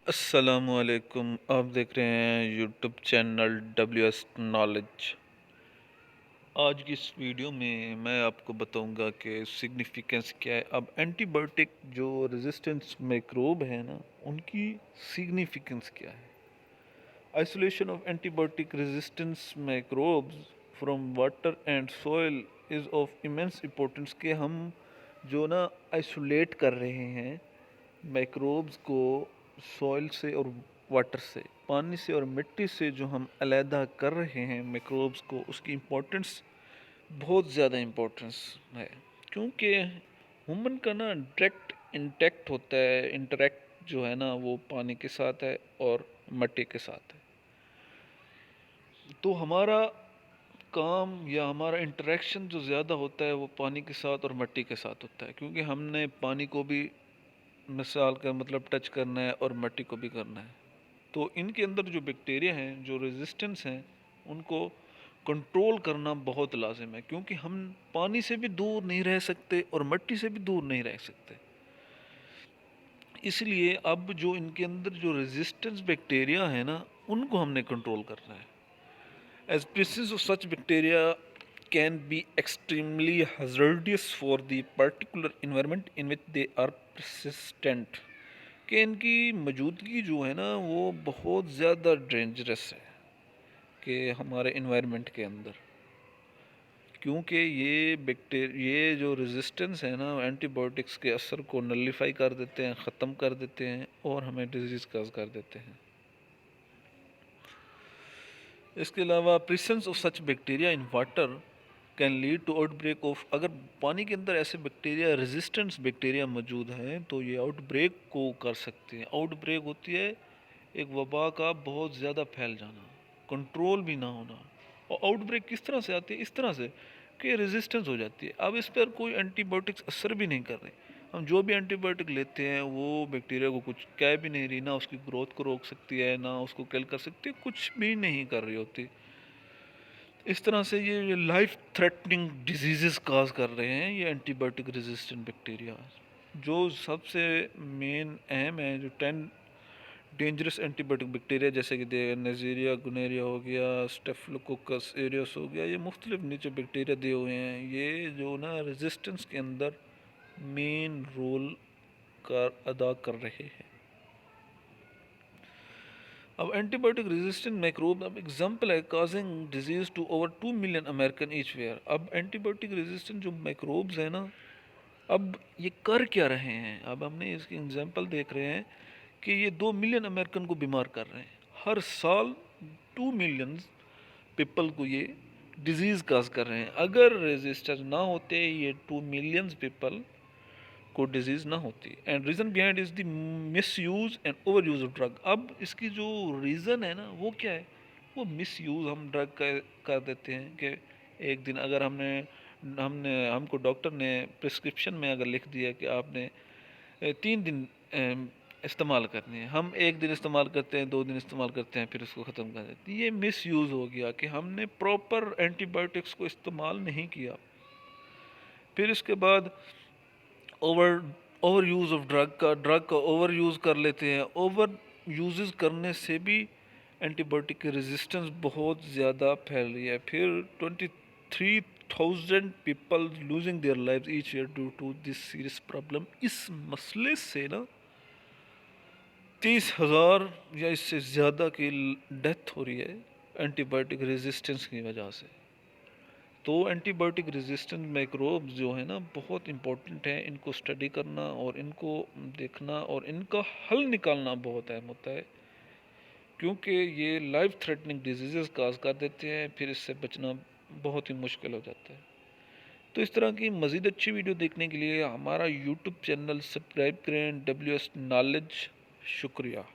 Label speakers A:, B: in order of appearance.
A: अस्सलामुअलैकुम। आप देख रहे हैं यूट्यूब चैनल WS नॉलेज। आज की इस वीडियो में मैं आपको बताऊंगा कि सिग्निफिकेंस क्या है। अब एंटीबायोटिक जो रेजिस्टेंस मिक्रोब है ना, उनकी सिग्निफिकेंस क्या है। Isolation of antibiotic resistance microbes from water and soil is of immense importance. के हम जो ना आइसोलेट कर रहे हैं माइक्रोब्स को सॉइल से और वाटर से, पानी से और मिट्टी से जो हम अलहदा कर रहे हैं मिक्रोब्स को, उसकी इम्पोर्टेंस बहुत ज़्यादा इम्पोर्टेंस है। क्योंकि ह्यूमन का ना डायरेक्ट इंटैक्ट होता है, इंटरेक्ट जो है ना वो पानी के साथ है और मिट्टी के साथ है। तो हमारा काम या हमारा इंटरेक्शन जो ज़्यादा होता है वो पानी के साथ और मिट्टी के साथ होता है, क्योंकि हमने पानी को भी मिसाल का मतलब टच करना है और मिट्टी को भी करना है। तो इनके अंदर जो बैक्टीरिया हैं, जो रेजिस्टेंस हैं, उनको कंट्रोल करना बहुत लाजिम है, क्योंकि हम पानी से भी दूर नहीं रह सकते और मिट्टी से भी दूर नहीं रह सकते। इसलिए अब जो इनके अंदर जो रेजिस्टेंस बैक्टीरिया है ना, उनको हमने कंट्रोल करना है। As presence of such bacteria can be extremely hazardous for the particular environment in which they are persistent। कि इनकी मौजूदगी जो है ना वो बहुत ज़्यादा डेंजरस है कि हमारे इन्वायरमेंट के अंदर, क्योंकि ये जो रेजिस्टेंस है ना एंटीबायोटिक्स के असर को नलीफाई कर देते हैं, ख़त्म कर देते हैं और हमें डिजीज़ काज कर देते हैं। इसके अलावा presence of such bacteria in water can lead to outbreak of. अगर पानी के अंदर ऐसे बैक्टीरिया, रेजिस्टेंस बैक्टीरिया मौजूद हैं तो ये आउटब्रेक को कर सकते हैं। आउटब्रेक होती है एक वबा का बहुत ज़्यादा फैल जाना, कंट्रोल भी ना होना। और आउटब्रेक किस तरह से आती है? इस तरह से कि रेजिस्टेंस हो जाती है। अब इस पर कोई एंटीबायोटिक्स असर भी नहीं कर रहे। हम जो भी एंटीबायोटिक लेते हैं वो बैक्टीरिया को कुछ कह भी नहीं रही, ना उसकी ग्रोथ को रोक सकती है, ना उसको किल कर सकती है, कुछ भी नहीं कर रही होती। इस तरह से ये लाइफ थ्रेटनिंग डिजीज़ काज कर रहे हैं ये एंटीबायोटिक रेजिस्टेंट बैक्टीरिया। जो सबसे मेन अहम है, जो 10 डेंजरस एंटीबायोटिक बैक्टीरिया, जैसे कि नेज़ीरिया गुनेरिया हो गया, स्टेफिलोकोकस एरियस हो गया, ये मुख्तलिफ नीचे बैक्टीरिया दिए हुए हैं। ये जो ना रेजिस्टेंस के अंदर मेन रोल का अदा कर रहे हैं। अब एंटीबायोटिक रेजिस्टेंट माइक्रोब अब एग्जांपल है causing disease to over 2 million American each year. अब एंटीबायोटिक रेजिस्टेंट जो माइक्रोब्स हैं ना, अब ये कर क्या रहे हैं? अब हमने इसकी एग्जांपल देख रहे हैं कि ये 2 मिलियन अमेरिकन को बीमार कर रहे हैं हर साल। 2 मिलियन पीपल को ये डिजीज़ काज कर रहे हैं। अगर रेजिस्टेंस ना होते ये 2 मिलियन पीपल को डिजीज़ ना होती। And reason behind is the miss use and over use of drug. अब इसकी जो रीज़न है ना वो क्या है? वो मिस यूज़ हम ड्रग का कर देते हैं कि एक दिन अगर हमने हमने हमको डॉक्टर ने प्रिस्क्रिप्शन में अगर लिख दिया कि आपने 3 दिन इस्तेमाल करनी है, हम एक दिन इस्तेमाल करते हैं, 2 दिन इस्तेमाल करते हैं, फिर उसको ख़त्म कर देते हैं। ये मिस यूज़ हो गया कि हमने प्रॉपर एंटीबायोटिक्स को इस्तेमाल नहीं किया। फिर इसके बाद over over use of drug का ओवर यूज़ कर लेते हैं। ओवर यूज़ करने से भी एंटीबायोटिक की रेजिस्टेंस बहुत ज़्यादा फैल रही है। फिर 23,000 people losing their lives each year due to this serious problem. इस मसले से ना 30,000 या इससे ज़्यादा की डेथ हो रही है एंटीबायोटिक रेजिस्टेंस की वजह से। तो एंटीबायोटिक रेजिस्टेंट माइक्रोब्स जो है ना बहुत इम्पोर्टेंट है, इनको स्टडी करना और इनको देखना और इनका हल निकालना बहुत अहम होता है, क्योंकि ये लाइफ थ्रेटनिंग डिजीज़ काज कर देते हैं, फिर इससे बचना बहुत ही मुश्किल हो जाता है। तो इस तरह की मज़ीद अच्छी वीडियो देखने के लिए हमारा यूट्यूब चैनल सब्सक्राइब करें, WS नॉलेज। शुक्रिया।